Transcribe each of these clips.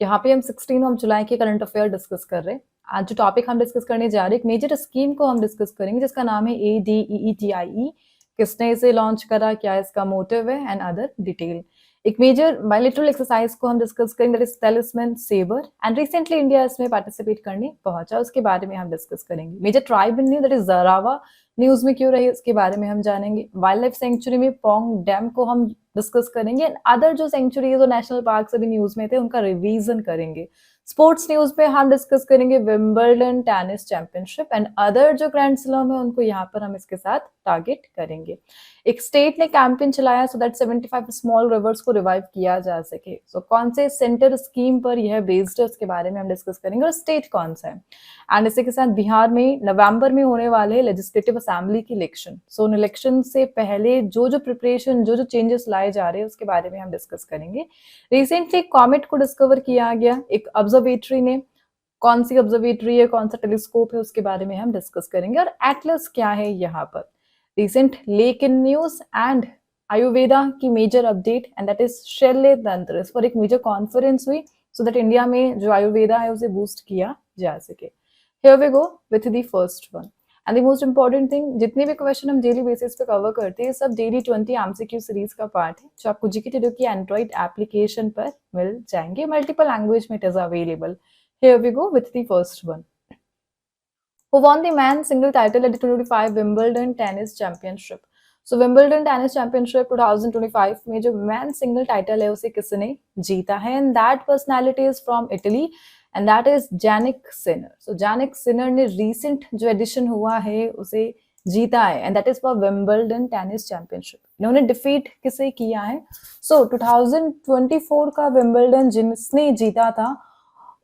यहाँ पे हम 16 ऑफ जुलाई के करंट अफेयर डिस्कस कर रहे हैं। आज जो टॉपिक हम डिस्कस करने जा रहे हैं, एक मेजर स्कीम को हम डिस्कस करेंगे जिसका नाम है ADEETIE। किसने इसे लॉन्च करा, क्या इसका मोटिव है एंड अदर डिटेल। एक मेजर बायलैटरल एक्सरसाइज को हम डिस्कस करेंगे, that is Talisman Sabre, and recently India इसमें पार्टिसिपेट करने पहुंचा, उसके बारे में हम डिस्कस करेंगे। Major tribe in news that is Jarawa news में क्यों रही, उसके बारे में हम जानेंगे। वाइल्ड लाइफ सेंचुरी में पोंग डैम को हम डिस्कस करेंगे एंड अदर जो सेंचुरीज और नेशनल पार्क अभी न्यूज में थे उनका रिवीजन करेंगे। स्पोर्ट्स न्यूज पे हम डिस्कस करेंगे Wimbledon tennis championship and other जो ग्रैंड स्लैम है उनको यहाँ पर हम इसके साथ टारगेट करेंगे। एक स्टेट ने कैंपेन चलाया सो दैट 75 स्मॉल रिवर्स को रिवाइव किया जा सके। सो कौन से सेंटर स्कीम पर यह बेस्ड है उसके बारे में हम डिस्कस करेंगे और स्टेट कौन सा है। एंड इसी के साथ बिहार में नवंबर में होने वाले लेजिस्लेटिव असेंबली की इलेक्शन, सो उन इलेक्शन से पहले जो जो प्रिपरेशन, जो जो चेंजेस लाए जा रहे हैं उसके बारे में हम डिस्कस करेंगे। रिसेंटली कॉमेट को डिस्कवर किया गया एक ऑब्जर्वेटरी ने, कौन सी ऑब्जर्वेटरी है, कौन सा टेलीस्कोप है, उसके बारे में हम डिस्कस करेंगे। और एटलस क्या है यहाँ पर, recent lake in news and Ayurveda की major update, and that is Shalya Tantra. इस पर एक मेजर कॉन्फ्रेंस हुई सो दैट इंडिया में जो आयुर्वेदा है उसे बूस्ट किया जा सके। Here we go with the first one. And the most important thing, जितने भी क्वेश्चन हम डेली बेसिस पे कवर करते हैं सब डेली 20 MCQ सीरीज का पार्ट है जो आपको जीके टुडे की एंड्रॉइड एप्लीकेशन पर मिल जाएंगे। मल्टीपल लैंग्वेज में it is available. Here we go with the first one. Who won the man single title at the 2025 Wimbledon Tennis Championship? So Wimbledon Tennis Championship 2025 में जो man single title है उसे किसने जीता है, and that personality is from Italy and that is Jannik Sinner. So Jannik Sinner ने recent जो addition हुआ है उसे जीता है and that is for Wimbledon tennis championship. इन्होंने डिफीट किसे किया है? सो 2024 का विंबलडन जिसने जीता था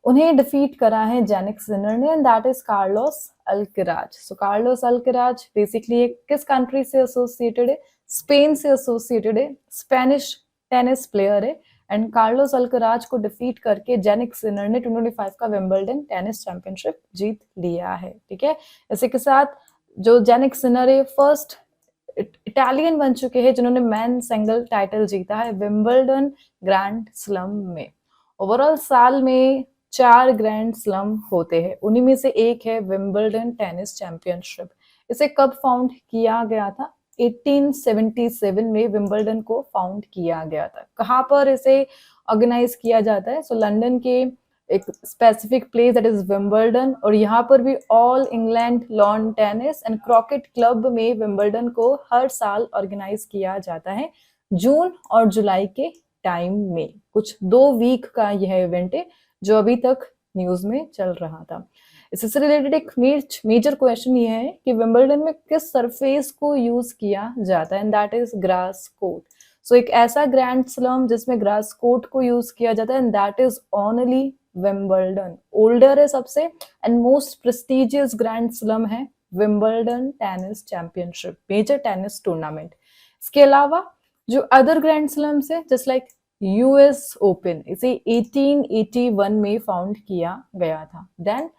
उन्हें डिफीट करा है जैनिक सिनर ने, and that is Carlos Alcaraz. So Carlos Alcaraz basically किस कंट्री से एसोसिएटेड है? स्पेन से एसोसिएटेड है, स्पेनिश टेनिस प्लेयर है, एंड कार्लोस अल्कराज को डिफीट करके जेनिक सिनर ने 2025 का विंबलडन टेनिस चैंपियनशिप जीत लिया है। ठीक है, इसी के साथ जो जेनिक सिनर है फर्स्ट इटालियन बन चुके हैं जिन्होंने मैन सिंगल टाइटल जीता है विंबलडन ग्रैंड स्लम में। ओवरऑल साल में 4 ग्रैंड स्लम होते हैं, उन्हीं में से एक है विंबलडन टेनिस चैंपियनशिप। इसे कब फाउंड किया गया था? 1877 में विंबलडन को फाउंड किया गया था। कहाँ पर इसे ऑर्गेनाइज किया जाता है? सो लंदन के एक specific place that is Wimbledon, और यहाँ पर भी all England lawn tennis and croquet club में विंबलडन को हर साल ऑर्गेनाइज किया जाता है जून और जुलाई के टाइम में। कुछ 2 वीक का यह इवेंट है जो अभी तक न्यूज में चल रहा था। इससे रिलेटेड एक मेजर क्वेश्चन ये है कि विंबलडन में किस सरफेस को यूज किया जाता है, and that is grass court. So एक ऐसा ग्रैंड स्लम जिसमें ग्रास कोर्ट को यूज किया जाता है, and that is only Wimbledon. Older है सबसे and most prestigious grand slam है Wimbledon tennis championship, major tennis tournament. इसके अलावा जो अदर ग्रैंड स्लम्स है जस्ट लाइक यूएस ओपन, इसे 1881 में फाउंड किया गया था। देन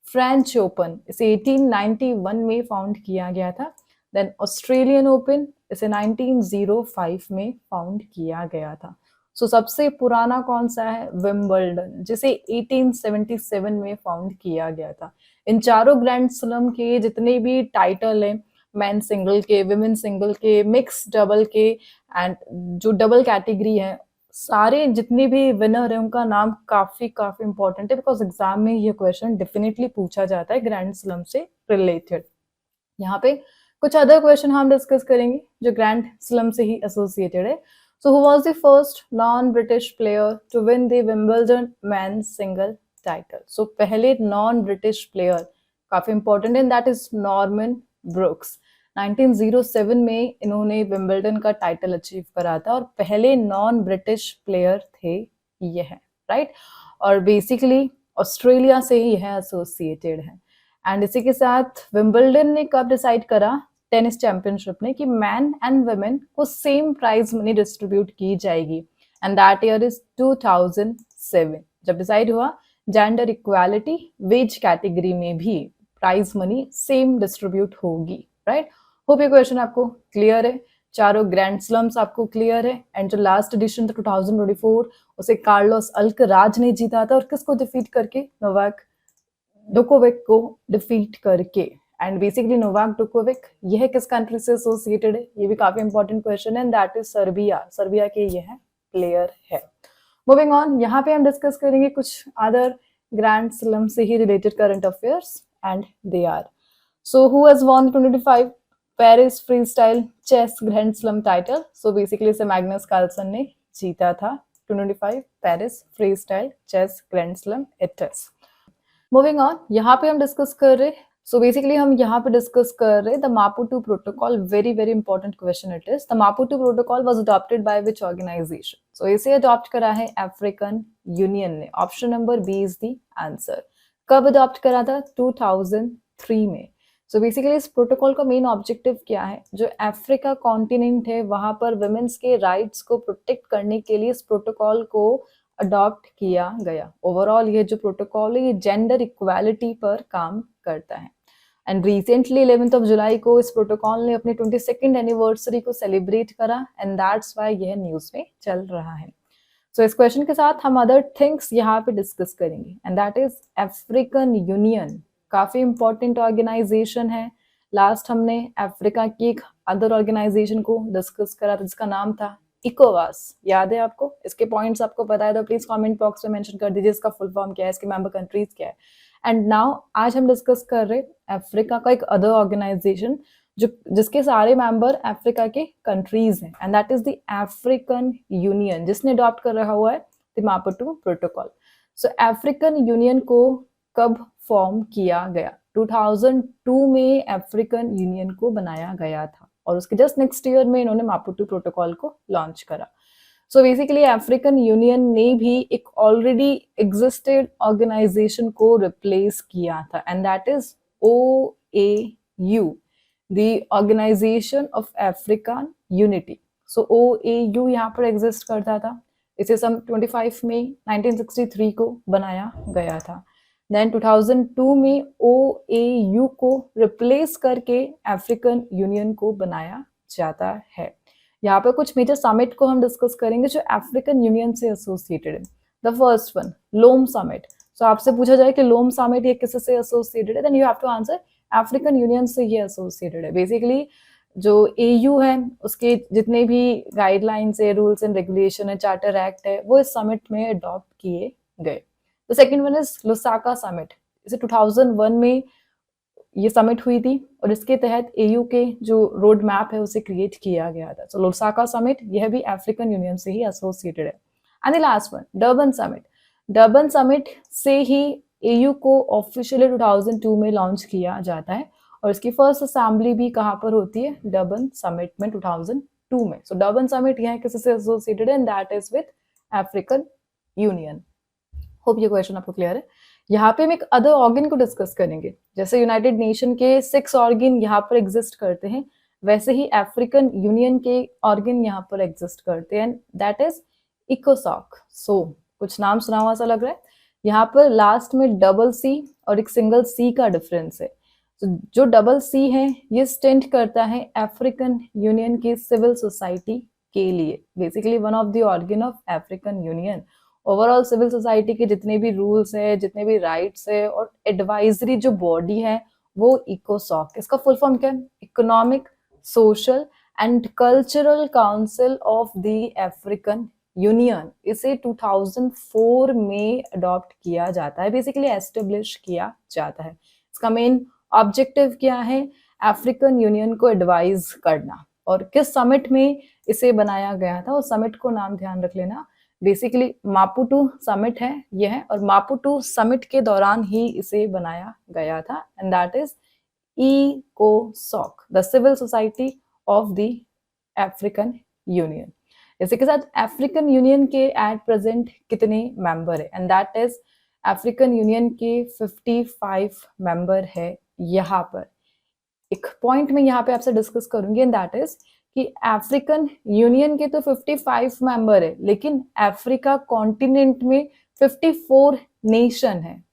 फ्रेंच ओपन, इसे 1891 में फाउंड किया गया था। देन ऑस्ट्रेलियन ओपन, इसे 1905 में फाउंड किया गया था। सो सबसे पुराना कौन सा है? विंबलडन, जिसे 1877 में फाउंड किया गया था। इन चारों ग्रैंड स्लम के जितने भी टाइटल हैं, मैन सिंगल के, विमेन सिंगल के, मिक्स डबल के, एंड जो डबल कैटेगरी है, सारे जितने भी विनर है उनका नाम काफी इंपॉर्टेंट है बिकॉज एग्जाम में ये क्वेश्चन डेफिनेटली पूछा जाता है ग्रैंड स्लम से रिलेटेड। यहाँ पे कुछ अदर क्वेश्चन हम डिस्कस करेंगे जो ग्रैंड स्लम से ही एसोसिएटेड है। So who was the first non British player to win the Wimbledon man single title? So पहले नॉन ब्रिटिश प्लेयर काफी इंपॉर्टेंट है, दैट इज नॉर्मन ब्रुक्स। 1907 में इन्होंने विंबलडन का टाइटल अचीव करा था और पहले नॉन ब्रिटिश प्लेयर थे यह, राइट। और बेसिकली ऑस्ट्रेलिया से ही यह एसोसिएटेड है। एंड इसी के साथ विंबलडन ने कब डिसाइड करा, टेनिस चैंपियनशिप ने, कि मैन एंड वुमेन को सेम प्राइज मनी डिस्ट्रीब्यूट की जाएगी, एंड दैट ईयर इज 2007 जब डिसाइड हुआ जेंडर इक्वालिटी वेज कैटेगरी में भी प्राइज मनी सेम डिस्ट्रीब्यूट होगी, राइट। होप ये क्वेश्चन आपको क्लियर है। चारों ग्रैंड स्लम्स आपको क्लियर है। एंड जो लास्ट एडिशन था 2024 उसे कार्लोस अल्कराज ने जीता था, और किसको डिफीट करके? नोवाक जोकोविक को डिफीट करके। एंड बेसिकली नोवाक जोकोविक यह किस कंट्री से एसोसिएटेड है? ये भी काफी इंपॉर्टेंट क्वेश्चन है, and that is Serbia. Serbia के यह प्लेयर है। मूविंग ऑन, यहाँ पे हम डिस्कस करेंगे कुछ अदर ग्रैंड स्लम से ही related current affairs, and they are so who has won 2025 Paris freestyle chess grand slam title? So basically इसे मैग्नस कार्लसन ने जीता था 2025 Paris freestyle chess grand slam it's. Moving on, यहाँ पे हम discuss कर रहे, so basically हम यहाँ पे डिस्कस कर रहे the Maputo protocol. Very very important question it is. The Maputo protocol was adopted by which organisation? So इसे अडॉप्ट करा है अफ्रीकन यूनियन ने। Option number B is the answer. कब अडॉप्ट करा था? 2003 में। सो बेसिकली इस प्रोटोकॉल का मेन ऑब्जेक्टिव क्या है? जो अफ्रीका कॉन्टिनेंट है वहां पर वुमेन्स के राइट्स को प्रोटेक्ट करने के लिए इस प्रोटोकॉल को अडॉप्ट किया गया। ओवरऑल ये जो प्रोटोकॉल है ये जेंडर इक्वालिटी पर काम करता है। एंड रिसेंटली 11 जुलाई को इस प्रोटोकॉल ने अपनी 22nd एनिवर्सरी को सेलिब्रेट करा, एंड दैट्स व्हाई यह न्यूज में चल रहा है। सो इस क्वेश्चन के साथ हम अदर थिंग्स यहाँ पे डिस्कस करेंगे, and that is African union. काफी इंपॉर्टेंट ऑर्गेनाइजेशन है। लास्ट हमने अफ्रीका की एक अदर ऑर्गेनाइजेशन को डिस्कस करा था जिसका नाम था इकोवास। याद है आपको? इसके पॉइंट्स आपको पता है तो प्लीज कमेंट बॉक्स में मेंशन कर दीजिए इसका फुल फॉर्म क्या है, इसके मेंबर कंट्रीज क्या है। एंड नाउ आज हम डिस्कस कर रहे अफ्रीका का एक अदर ऑर्गेनाइजेशन जो जिसके सारे मेंबर अफ्रीका के कंट्रीज हैं, and that is the African Union, जिसने अडॉप्ट कर रहा हुआ है the Maputo protocol. So African Union को कब फॉर्म किया गया? 2002 में अफ्रीकन यूनियन को बनाया गया था, और उसके जस्ट नेक्स्ट ईयर में इन्होंने मापुटू प्रोटोकॉल को लॉन्च करा। सो बेसिकली अफ्रीकन यूनियन ने भी एक ऑलरेडी एग्जिस्टेड ऑर्गेनाइजेशन को रिप्लेस किया था, and that is OAU, the organisation of African unity. So OAU यहाँ पर एग्जिस्ट करता था। इसे सन 25 में 1963 को बनाया गया था। देन 2002 में OAU को रिप्लेस करके अफ्रीकन यूनियन को बनाया जाता है। यहाँ पे कुछ मेजर समिट को हम डिस्कस करेंगे जो अफ्रीकन यूनियन से एसोसिएटेड है। The first one, Lome summit. So आपसे पूछा जाए कि लोम समिट ये किससे एसोसिएटेड है, then you have to answer African union से ये एसोसिएटेड है। बेसिकली जो AU है उसके जितने भी गाइडलाइंस है, रूल्स एंड रेगुलेशन है, चार्टर एक्ट है, वो इस समिट में अडॉप्ट किए गए। The second one is Lusaka summit. इसे 2001 में ये समिट हुई थी, और इसके तहत AU के जो रोड मैप है उसे क्रिएट किया गया था। सो लुसाका समिट यह भी अफ्रीकन यूनियन से ही एसोसिएटेड है। And the last one, Durban summit. Durban summit से ही AU को ऑफिशियली 2002 में लॉन्च किया जाता है, और इसकी फर्स्ट असेंबली भी कहाँ पर होती है? डर्बन समिट में 2002 में। सो डर्बन समिट यह किससे एसोसिएटेड है, and that is with African union. Hope ये क्वेश्चन आपको क्लियर है। यहाँ पे हम एक अदर ऑर्गन को डिस्कस करेंगे। जैसे यूनाइटेड नेशन के 6 ऑर्गन यहाँ पर एग्जिस्ट करते हैं, वैसे ही अफ्रीकन यूनियन के ऑर्गन यहाँ पर एग्जिस्ट करते हैं, दैट इज इकोसॉक। सो कुछ नाम सुना हुआ सा लग रहा है। यहाँ पर लास्ट में डबल C और एक सिंगल C का डिफरेंस है। तो जो डबल C है ये स्टैंड करता है अफ्रीकन यूनियन की सिविल सोसाइटी के लिए। Basically one of the organ of African union. Overall civil society के जितने भी रूल्स है, जितने भी राइट्स है, और एडवाइजरी जो बॉडी है वो इकोसॉक। इसका फुल फॉर्म क्या है? Economic, social and cultural council of the African union. इसे 2004 में अडॉप्ट किया जाता है, बेसिकली एस्टेब्लिश किया जाता है। इसका मेन ऑब्जेक्टिव क्या है? अफ्रीकन यूनियन को एडवाइज करना। और किस समिट में इसे बनाया गया था, उस समिट को नाम ध्यान रख लेना। बेसिकली मापुटू समिट है यह, और मापुटू समिट के दौरान ही इसे बनाया गया था, एंड दैट इज इकोसॉक, the civil society of the African Union. इसी के साथ अफ्रीकन यूनियन के एट प्रेजेंट कितने मेंबर है, and that is African Union के 55 मेंबर है। यहाँ पर एक पॉइंट में यहाँ पे आपसे डिस्कस करूंगी, एंड दैट इज कि अफ्रीकन यूनियन के तो 55 मेंबर है, लेकिन अफ्रीका कॉन्टिनेंट में 54 नेशन है।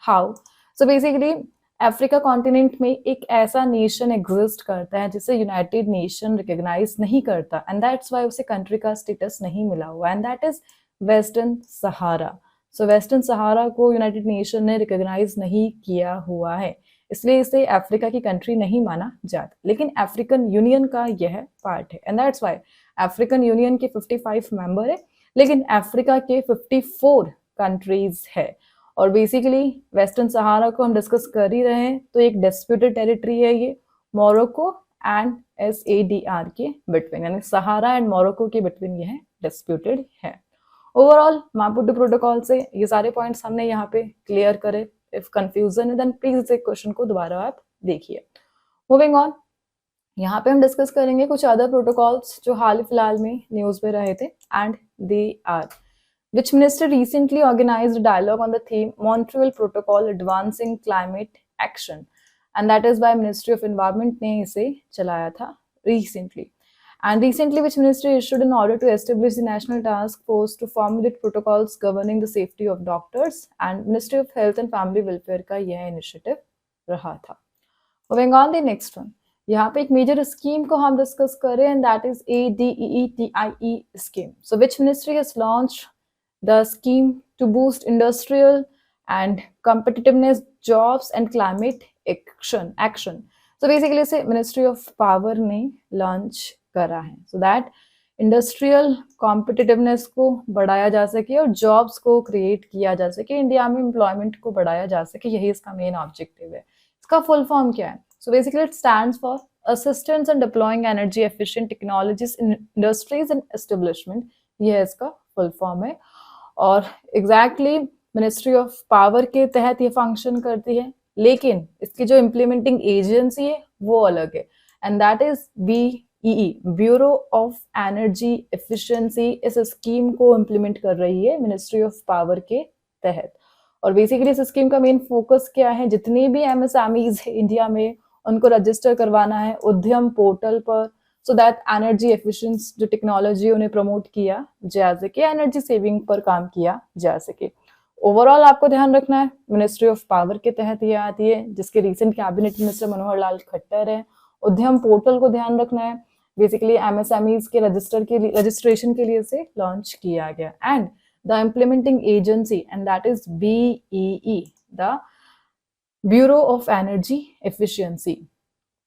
How? So basically Africa continent में एक ऐसा नेशन एग्जिस्ट करता है जिसे यूनाइटेड नेशन रिकॉग्नाइज नहीं करता, एंड दैट्स वाई उसे कंट्री का स्टेटस नहीं मिला हुआ, and that is Western Sahara. So Western Sahara को यूनाइटेड नेशन ने रिकॉग्नाइज नहीं किया हुआ है, इसलिए इसे अफ्रीका की कंट्री नहीं माना जाता, लेकिन अफ्रीकन यूनियन का यह पार्ट है, and that's Y African Union के 55 मेंबर है, लेकिन अफ्रीका के 54 कंट्रीज है। और बेसिकली वेस्टर्न सहारा को हम डिस्कस कर ही रहे हैं, तो एक डिस्प्यूटेड टेरिटरी है ये मोरक्को एंड SADR के बिटवीन, यानी सहारा एंड मोरक्को के बिटवीन यह डिस्प्यूटेड है। ओवरऑल मापुटो प्रोटोकॉल से ये सारे पॉइंट्स हमने यहाँ पे क्लियर करे। इफ कंफ्यूजन है देन प्लीज इस क्वेश्चन को दोबारा आप देखिए। मूविंग ऑन, यहाँ पे हम डिस्कस करेंगे कुछ अदर प्रोटोकॉल्स जो हाल फिलहाल में न्यूज में रहे थे, and they are which minister recently organized a dialogue on the theme Montreal Protocol Advancing Climate Action, and that is by Ministry of Environment ने इसे चलाया था recently. And recently which ministry issued an order to establish the National Task Force to formulate protocols governing the safety of doctors, and Ministry of Health and Family Welfare का यह initiative रहा था। Moving on the next one, यहाँ पे एक major scheme को हम discuss करें, and that is ADEETIE scheme. So which ministry has launched the scheme to boost industrial and competitiveness, jobs and climate action. So basically इसे Ministry of Power ने launch करा है, so that इंडस्ट्रियल कॉम्पिटिटिवनेस को बढ़ाया जा सके और jobs को क्रिएट किया जा सके, इंडिया में एम्प्लॉयमेंट को बढ़ाया जा सके, यही इसका मेन ऑब्जेक्टिव है। इसका फुल फॉर्म क्या है? So basically it stands for assistance in deploying energy efficient technologies in industries and establishment, यह इसका फुल फॉर्म है। और एग्जैक्टली मिनिस्ट्री ऑफ पावर के तहत ये फंक्शन करती है, लेकिन इसकी जो इम्प्लीमेंटिंग एजेंसी है वो अलग है, and that is BEE, bureau of energy efficiency. इस स्कीम को इम्प्लीमेंट कर रही है मिनिस्ट्री ऑफ पावर के तहत। और बेसिकली इस स्कीम का मेन फोकस क्या है? जितनी भी MSMEs है इंडिया में उनको रजिस्टर करवाना है उद्यम पोर्टल पर, सो दैट एनर्जी एफिशिएंस जो टेक्नोलॉजी उन्हें प्रमोट किया जा सके, एनर्जी सेविंग पर काम किया जा सके। ओवरऑल आपको ध्यान रखना है मिनिस्ट्री ऑफ पावर के तहत ये आती है, जिसके recent cabinet minister Manohar Lal Khattar है। उद्यम पोर्टल को ध्यान रखना है, बेसिकली MSMEs के रजिस्ट्रेशन के लिए इसे लॉन्च किया गया, and the implementing agency and that is BEE, the bureau of energy efficiency.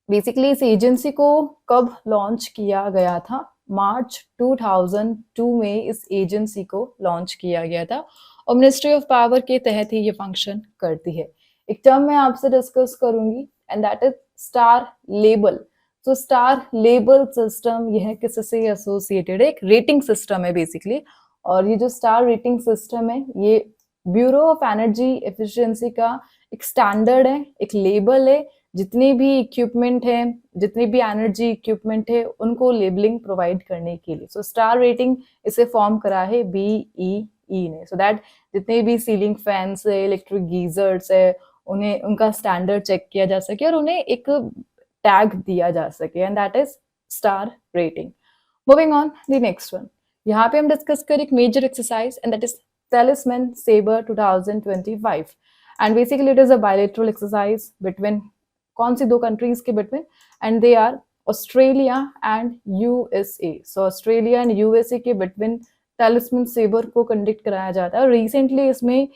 Basically इस एजेंसी को कब लॉन्च किया गया था? मार्च 2002 में इस एजेंसी को लॉन्च किया गया था, और मिनिस्ट्री ऑफ पावर के तहत ही ये फंक्शन करती है। एक टर्म मैं आपसे डिस्कस करूंगी, and that is star label. तो स्टार लेबल सिस्टम यह किससे एसोसिएटेड है? एक रेटिंग सिस्टम है बेसिकली, और ये जो स्टार रेटिंग सिस्टम है ये ब्यूरो ऑफ एनर्जी एफिशिएंसी का एक स्टैंडर्ड है, एक लेबल है। जितनी भी इक्विपमेंट है, जितनी भी एनर्जी इक्विपमेंट है, उनको लेबलिंग प्रोवाइड करने के लिए सो स्टार रेटिंग इसे फॉर्म करा है BEE ने, सो दैट जितने भी सीलिंग फैंस है, इलेक्ट्रिक गीजर्स है, उन्हें उनका स्टैंडर्ड चेक किया जा सके और उन्हें एक टैग दिया जा सके, and that is star rating. Moving on the next one, यहाँ पे हम डिस्कस करें एक major exercise, and that is Talisman Sabre 2025, and basically it is a bilateral exercise between कौन सी दो कंट्रीज के between, and they are Australia and USA। So Australia and USA के बिटवीन Talisman Sabre को conduct कराया जाता है, और रिसेंटली इसमें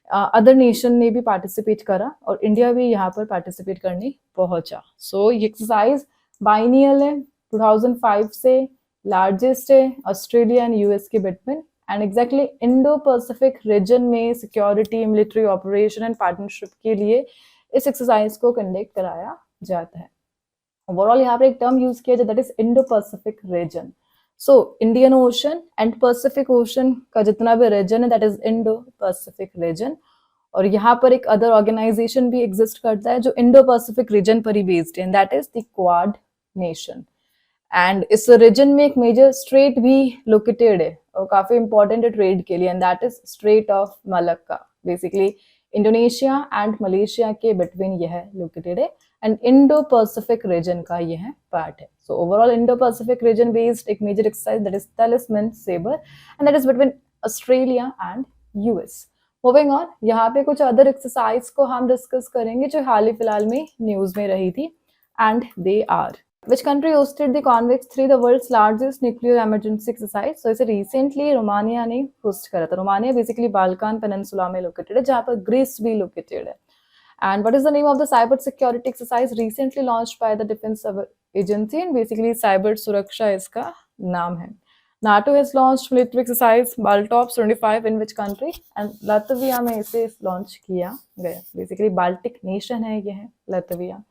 अदर नेशन ने भी पार्टिसिपेट करा और इंडिया भी यहाँ पर पार्टिसिपेट करने पहुंचा। सो ये एक्सरसाइज बाइनियल है, 2005 से लार्जेस्ट है ऑस्ट्रेलिया एंड US के between, and exactly Indo Pacific region में security, military operation and partnership के लिए इस एक्सरसाइज को कंडक्ट कराया जाता है। ओवरऑल यहाँ पे एक टर्म यूज किया जाता है, that is Indo Pacific reason. So Indian ocean and Pacific ocean का जितना भी रीजन है that is Indo Pacific reason, और यहाँ पर एक अदर ऑर्गेनाइजेशन भी एग्जिस्ट करता है जो इंडो पैसिफिक रीजन पर ही बेस्ड है, and that is the quad nation. And इस रीजन में एक मेजर स्ट्रेट भी लोकेटेड है और काफी इंपॉर्टेंट है ट्रेड के लिए, and that is Strait of Malacca. Basically Indonesia and Malaysia के बिटवीन यह लोकेटेड है, एंड इंडो पैसिफिक रीजन का यह पार्ट है। So overall Indo Pacific region based एक major exercise that is Talisman Sabre, and that is between Australia and US। Moving on, यहाँ पे कुछ अदर एक्सरसाइज को हम डिस्कस करेंगे जो हाल ही फिलहाल में न्यूज में रही थी, and they are which country hosted the ConvEx 3 the world's largest nuclear emergency exercise. So इसे रिसेंटली रोमानिया ने होस्ट करा था। रोमानिया बेसिकली बाल्कान पेनिनसुला में लोकेटेड है, जहाँ पर ग्रीस भी लोकेटेड है। And what is the name of the cyber security exercise recently launched by the Defense Agency? And basically cyber suraksha इसका नाम है। NATO has launched military exercise Baltops 25 in which country? And Latvia में इसे launch किया गया। Basically Baltic nation है ये है Latvia।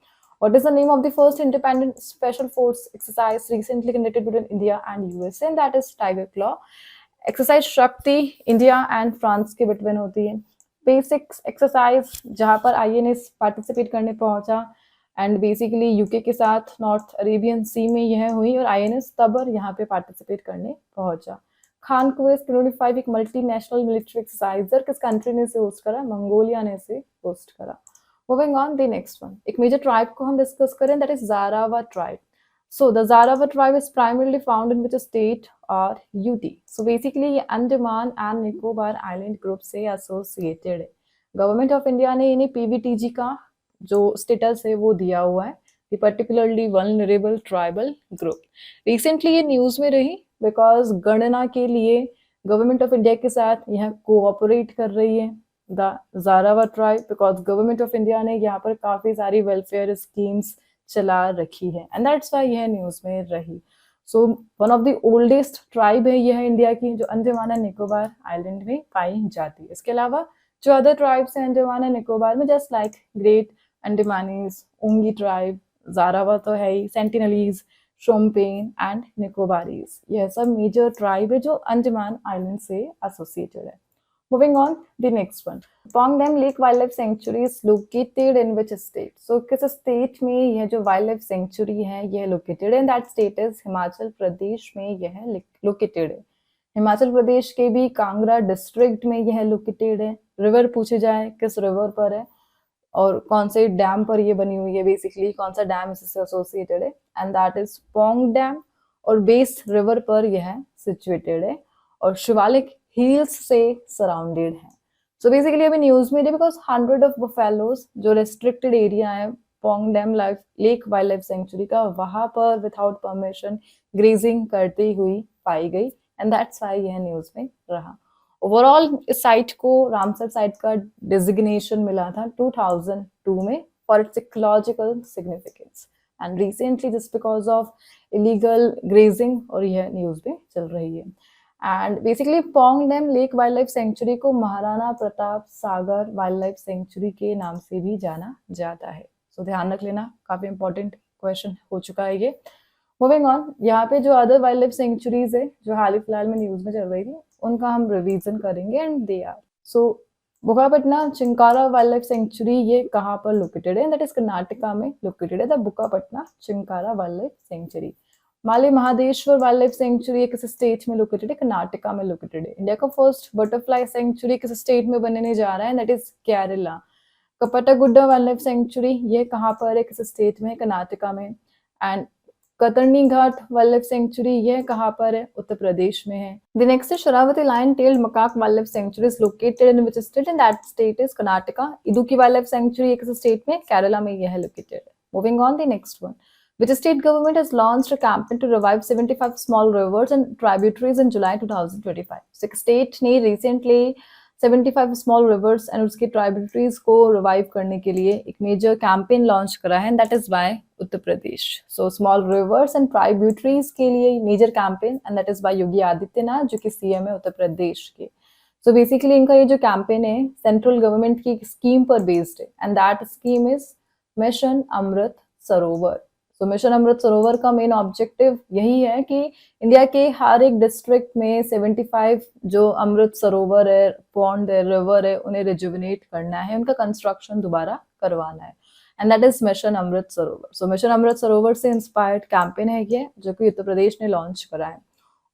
What is the name of the first independent special force exercise recently conducted between India and USA? And that is Tiger Claw। Exercise शक्ति India and France के between होती है। Basics exercise जहाँ पर INS participate करने पहुंचा, and basically UK के साथ नॉर्थ अरेबियन सी में यह हुई और आईएनएस तबर यहाँ पे पार्टिसिपेट करने पहुंचा। खान क्वेस्ट 25 एक मल्टीनेशनल मिलिट्री एक्सरसाइजर किस कंट्री ने इसे होस्ट करा? मंगोलिया ने इसे होस्ट करा। Moving on the next one, एक मेजर ट्राइब को हम डिस्कस करें, that is Jarawa tribe. So the Jarawa tribe is primarily found in which state or UT? So basically ये Andaman and Nicobar island group से एसोसिएटेड है। गवर्नमेंट ऑफ इंडिया ने इन्हें PVTG का जो स्टेटस है वो दिया हुआ है, the particularly vulnerable tribal group. Recently ये न्यूज में रही बिकॉज गणना के लिए गवर्नमेंट ऑफ इंडिया के साथ यह कोऑपरेट कर रही है the Jarawa tribe, because government of India ने यहाँ पर काफी सारी वेलफेयर स्कीम्स चला रखी है, एंड दैट्स व्हाई यह न्यूज में रही। So one of the oldest tribe है यह इंडिया की, जो अंडमान एंड निकोबार आइलैंड में पाई जाती है। इसके अलावा जो अदर ट्राइब्स हैं अंडमान एंड निकोबार में, just like Great Andamanese, Onge tribe, Jarawa तो है ही, सेंटिनलीज, शोम्पेन एंड निकोबारीज, यह सब मेजर ट्राइब है जो अंडमान आइलैंड से एसोसिएटेड है। Moving on, the next one. Pong Dam Lake Wildlife Sanctuary is located in which state? So किस स्टेट में यह जो वाइल्ड लाइफ सेंचुरी है यह लोकेटेड है? And that state is Himachal Pradesh में यह लोकेटेड है। हिमाचल प्रदेश के भी कांगड़ा डिस्ट्रिक्ट में यह लोकेटेड है। रिवर पूछे जाए किस रिवर पर है और कौन से डैम पर ये बनी हुई है, बेसिकली कौन सा डैम इससे एसोसिएटेड है, and that is Pong dam, और बेस रिवर पर यह सिचुएटेड है और शिवालिक हिल्स से सराउंडेड है। सो बेसिकली अभी न्यूज में बिकॉज 100 ऑफ बफेलोज जो रेस्ट्रिक्टेड एरिया है Pong dam lake wild life sanctuary का, वहां पर विदाउट परमिशन ग्रेजिंग करती हुई पाई गई, एंड दैट्स व्हाई यह न्यूज में रहा। ओवरऑल इस साइट को रामसर साइट का डिजिग्नेशन मिला था 2002 में for its ecological significance, and recently just because of illegal grazing और यह न्यूज में चल रही है। And basically Pong dam lake wild life sanctuary को Maharana Pratap Sagar wild life sanctuary के नाम से भी जाना जाता है। सो ध्यान रख लेना, काफी इंपॉर्टेंट क्वेश्चन हो चुका है ये। मूविंग ऑन, यहाँ पे जो अदर वाइल्ड लाइफ सेंचुरीज है जो हाल ही फिलहाल में न्यूज में चल रही थी उनका हम रिवीजन करेंगे, and they are so Bukkapatna Chinkara wildlife sanctuary ये कहाँ पर लोकेटेड है? दैट इज कर्नाटका में लोकेटेड है the Bukkapatna Chinkara wildlife sanctuary. Male Mahadeshwara wildlife sanctuary किस स्टेट में लोकेटेड है? कर्नाटका में लोकेटेड है। इंडिया का फर्स्ट बटरफ्लाई सेंचुरी किस स्टेट में बनने जा रहा है? That is Kerala. Kappatagudda wildlife sanctuary ये कहाँ पर है, किस स्टेट में? कर्नाटका में। And Katarni Ghat wild life sanctuary ये कहाँ पर है? उत्तर प्रदेश में है। The next is Sharavathi lion tailed macaque wildlife sanctuary is located in which state? And that state is Karnataka. Idukki wildlife sanctuary किस स्टेट में? केरला में यह लोकेटेड है। Moving on the next one, which state government has launched a campaign to revive 75 small rivers and tributaries in July 2025? So state ने recently 75 small rivers and उसके tributaries को revive करने के लिए एक major campaign launch करा है, and that is by Uttar Pradesh. So small rivers and tributaries के लिए major campaign, and that is by Yogi Adityanath जो कि CM है उत्तर प्रदेश के। So basically इनका ये जो campaigन है central government की scheme पर based है, and that scheme is mission Amrit Sarovar. तो मिशन अमृत सरोवर का मेन ऑब्जेक्टिव यही है कि इंडिया के हर एक डिस्ट्रिक्ट में 75 जो अमृत सरोवर है, पॉन्ड है, रिवर है, उन्हें रिजुविनेट करना है, उनका कंस्ट्रक्शन दोबारा करवाना है, and that is mission Amrit Sarovar. So mission Amrit सरोवर से इंस्पायर्ड कैंपेन है ये जो कि उत्तर प्रदेश ने लॉन्च करा है।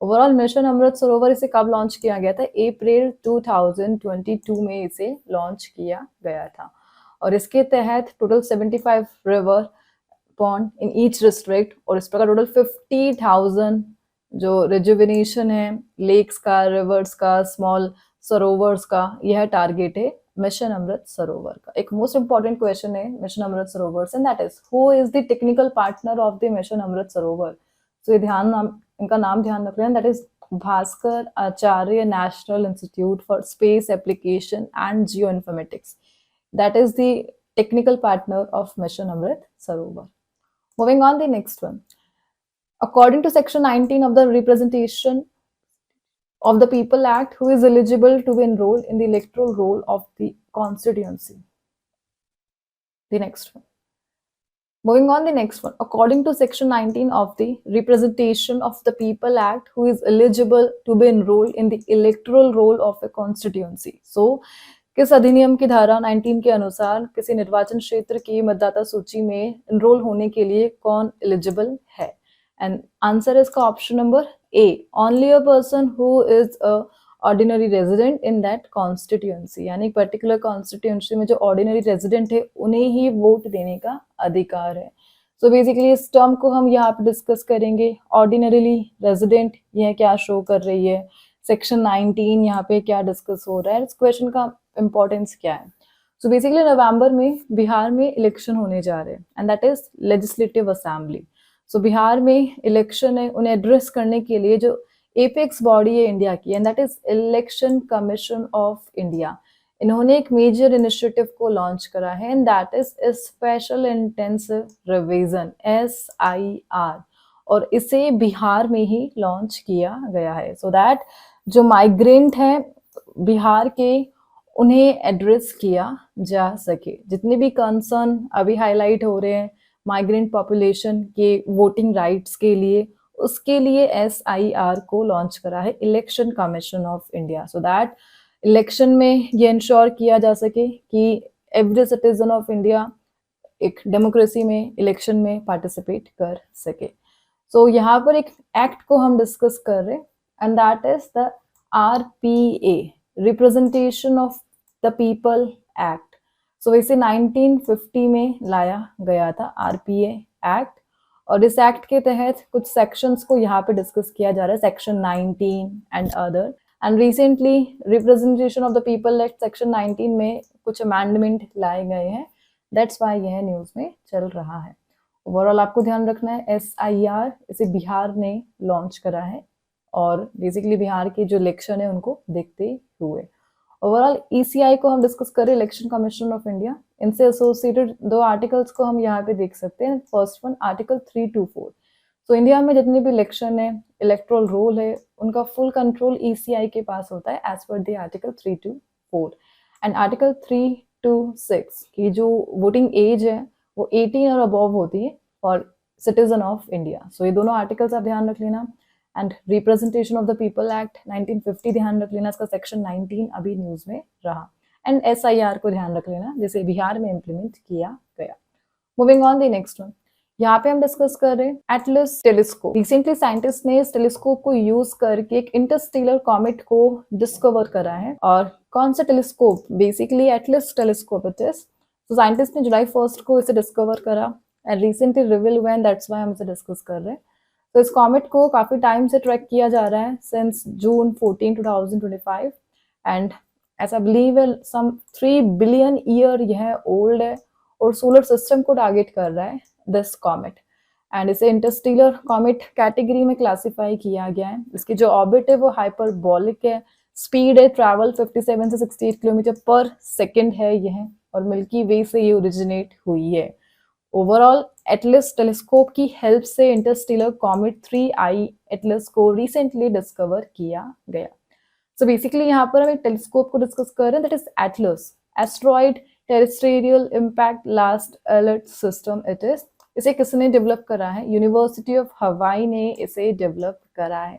ओवरऑल मिशन अमृत सरोवर इसे कब लॉन्च किया गया था? अप्रैल 2022 में इसे लॉन्च किया गया था, और इसके तहत total 75 river pond in each district, और इस प्रकार टोटल 50,000 जो रिजुविनेशन है लेक्स का, रिवर्स का, स्मॉल सरोवर्स का यह टारगेट है मिशन अमृत सरोवर का। एक मोस्ट इंपॉर्टेंट क्वेश्चन है mission Amrit Sarovar and that is who is the technical partner of the mission Amrit Sarovar. तो ये इनका नाम ध्यान रख लेना, that is Bhaskaracharya national institute for space application and geoinformatics, that is the technical partner of mission Amrit Sarovar. Moving on, the next one. According to Section 19 of the Representation of the People Act, who is eligible to be enrolled in the electoral roll of the constituency? The next one. Moving on, the next one. According to Section 19 of the Representation of the People Act, who is eligible to be enrolled in the electoral roll of a constituency? So, किस अधिनियम की धारा 19 के अनुसार किसी निर्वाचन क्षेत्र की मतदाता सूची में एनरोल होने के लिए कौन एलिजिबल है? एंड आंसर है इसका option number A, only a person who is a ordinary resident in that constituency, यानी पर्टिकुलर कॉन्स्टिट्यूएंसी में जो ऑर्डिनरी रेजिडेंट है उन्हें ही वोट देने का अधिकार है। सो बेसिकली इस टर्म को हम यहाँ पे डिस्कस करेंगे। ऑर्डिनरीली रेजिडेंट यह क्या शो कर रही है, सेक्शन 19 यहाँ पे क्या डिस्कस हो रहा है, इस क्वेश्चन का इम्पोर्टेंस क्या है। सो बेसिकली नवंबर में बिहार में इलेक्शन होने जा रहे हैं and that is legislative assembly. So Bihar में इलेक्शन है, उन्हें एड्रेस करने के लिए जो एपेक्स बॉडी है इंडिया की and that is election commission of India, इन्होंने एक मेजर इनिशिएटिव को लॉन्च करा है and that is special intensive revision SIR, और इसे बिहार में ही लॉन्च किया गया है सो दैट जो माइग्रेंट है बिहार के उन्हें एड्रेस किया जा सके। जितने भी कंसर्न अभी हाईलाइट हो रहे हैं माइग्रेंट पॉपुलेशन के वोटिंग राइट्स के लिए, उसके लिए SIR को लॉन्च करा है election commission of India, so that election में ये इंश्योर किया जा सके कि एवरी सिटीजन ऑफ इंडिया एक डेमोक्रेसी में इलेक्शन में पार्टिसिपेट कर सके। सो यहाँ पर एक एक्ट को हम डिस्कस कर रहे हैं and that is the RPA, representation of the people act. So इसे 1950 में लाया गया था RPA एक्ट, और इस एक्ट के तहत कुछ सेक्शंस को यहाँ पे डिस्कस किया जा रहा है, section 19 and other. And recently representation of the people act section 19 में कुछ अमेंडमेंट लाए गए हैं, दैट्स वाई यह न्यूज में चल रहा है। ओवरऑल आपको ध्यान रखना है SIR इसे बिहार ने लॉन्च करा है और बेसिकली बिहार के जो इलेक्शन है उनको देखते हुए। ओवरऑल ECI को हम डिस्कस करें, इलेक्शन कमीशन ऑफ इंडिया, इनसे एसोसिएटेड दो आर्टिकल्स को हम यहाँ पे देख सकते हैं। First one article 324। तो इंडिया में जितने भी इलेक्शन है, इलेक्टोरल रोल है, उनका फुल कंट्रोल ECI के पास होता है as per the article 324। And article 326 की जो वोटिंग एज है वो 18 और अबव होती है फॉर सिटीजन ऑफ इंडिया। सो ये दोनों आर्टिकल्स आप ध्यान रख लेना। And representation of the people act 1950 ध्यान रख लेना, इसका सेक्शन 19 अभी न्यूज में रहा। एंड SIR को ध्यान रख लेना जिसे बिहार में इम्प्लीमेंट किया गया। Moving on the next one, यहाँ पे हम डिस्कस कर रहे हैं एटलस टेलीस्कोप। रिसेंटली साइंटिस्ट ने इस टेलीस्कोप को यूज करके एक इंटरस्टेलर कॉमेट को डिस्कवर करा है। और कौन सा telescope? Basically Atlas telescope it is. तो साइंटिस्ट ने जुलाई 1 को इसे डिस्कवर करा एंड रिसेंटली रिवील हुआ एंड दैट्स व्हाई हम इसे डिस्कस कर रहे हैं। तो इस कॉमेट को काफी टाइम से ट्रैक किया जा रहा है सिंस जून 14, 2025 एंड ऐसा बिलीव है सम 3 बिलियन ईयर यह ओल्ड है और सोलर सिस्टम को टारगेट कर रहा है दिस कॉमेट। एंड इसे इंटरस्टेलर कॉमेट कैटेगरी में क्लासिफाई किया गया है। इसकी जो ऑर्बिट है वो हाइपरबोलिक है, स्पीड है ट्रैवल 57 से 68 किलोमीटर पर सेकेंड है यह, और मिल्की वे से ये ओरिजिनेट हुई है। ओवरऑल एटलस टेलीस्कोप की हेल्प से इंटरस्टेलर कॉमेट 3I एटलस को रिसेंटली डिस्कवर किया गया। सो बेसिकली यहाँ पर हम एक टेलीस्कोप को डिस्कस कर रहे हैं, that is Atlas asteroid terrestrial impact last alert system it is. इसे किसने डेवलप करा है? यूनिवर्सिटी ऑफ हवाई ने इसे डेवलप करा है।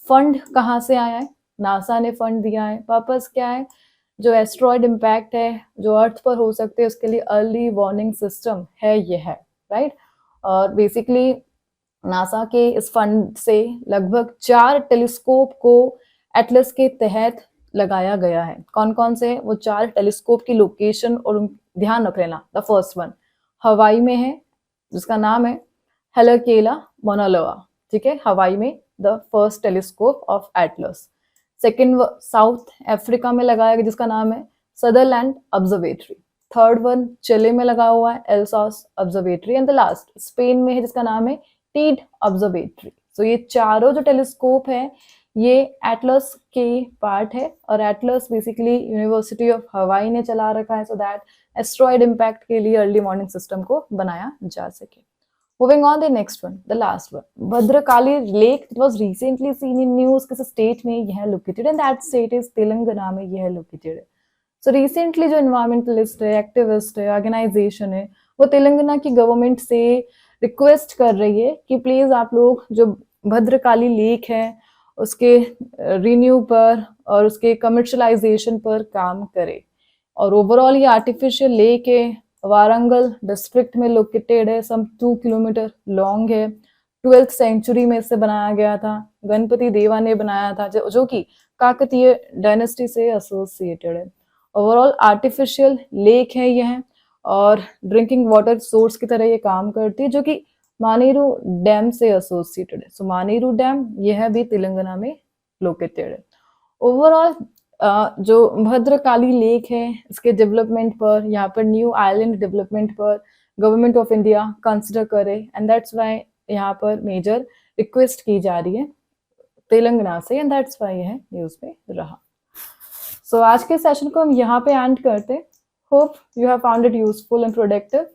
फंड कहाँ से आया है? नासा ने फंड दिया है। पर्पस क्या है? जो एस्ट्रॉइड इम्पैक्ट है जो अर्थ पर हो सकते हैं उसके लिए अर्ली वार्निंग सिस्टम है यह, राइट। और बेसिकली नासा के इस फंड से लगभग 4 टेलीस्कोप को एटलस के तहत लगाया गया है। कौन कौन से? वो 4 टेलीस्कोप की लोकेशन और ध्यान रख लेना। द फर्स्ट वन हवाई में है जिसका नाम है हेलेकेला मौना लोआ, ठीक है, हवाई में the first telescope of Atlas. Second south Africa में लगाया गया जिसका नाम है सदरलैंड ऑब्जर्वेटरी। थर्ड वन चिले में लगा हुआ है Alsace observatory. And the last Spain में है जिसका नाम है टीड ऑब्जर्वेटरी। सो ये चारों जो टेलीस्कोप है ये एटलस के पार्ट है और एटलस बेसिकली यूनिवर्सिटी ऑफ हवाई ने चला रखा है सो दैट एस्ट्रॉइड इम्पैक्ट के लिए अर्ली वार्निंग सिस्टम को बनाया जा सके। Moving on the next one, the last one. Bhadrakali Lake, it was recently seen in news किसी state में यह located and that state is Telangana में यह located है। So recently जो environmentalist है, activist है, organization है, वो तेलंगाना की government से request कर रही है कि please आप लोग जो भद्रकाली लेक है उसके renew पर और उसके commercialization पर काम करें। और ओवरऑल ये आर्टिफिशियल लेक है, वारंगल डिस्ट्रिक्ट में लोकेटेड है, सम 2 किलोमीटर लॉन्ग है, 12th सेंचुरी में इसे बनाया गया था, गणपति देवा ने बनाया था जो कि काकतीय डायनेस्टी से एसोसिएटेड है। ओवरऑल आर्टिफिशियल लेक है यह और ड्रिंकिंग वाटर सोर्स की तरह ये काम करती है जो कि मानेरू डैम से एसोसिएटेड है। सो मानेरू डैम यह भी तेलंगाना में लोकेटेड है। ओवरऑल जो भद्रकाली लेक है इसके डेवलपमेंट पर, यहाँ पर न्यू आइलैंड डेवलपमेंट पर गवर्नमेंट ऑफ इंडिया कंसिडर करे एंड दैट्स वाई यहाँ पर मेजर रिक्वेस्ट की जा रही है तेलंगाना से एंड दैट्स वाई यह न्यूज में रहा। सो आज के सेशन को हम यहाँ पे एंड करते। Hope you have found it useful and productive.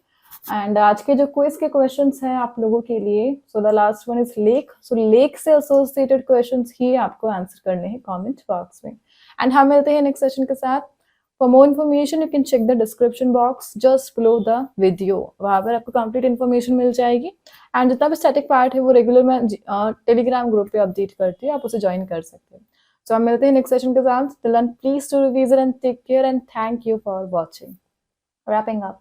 And आज के जो क्विज के क्वेश्चंस हैं आप लोगों के लिए, so the last one is lake. So lake से एसोसिएटेड क्वेश्चंस ही आपको आंसर करने हैं कमेंट बॉक्स में। एंड हम मिलते हैं नेक्स्ट सेशन के साथ। For more information you can check the description box just below the video, वहाँ पर आपको कंप्लीट इन्फॉर्मेशन मिल जाएगी। एंड जितना भी स्टैटिक पार्ट है वो रेगुलर मैं टेलीग्राम ग्रुप पे अपडेट करती हूँ, आप उसे ज्वाइन कर सकते हैं। सो हम मिलते हैं नेक्स्ट सेशन के साथ। Till then please to revision and take care and thank you for watching. Wrapping up.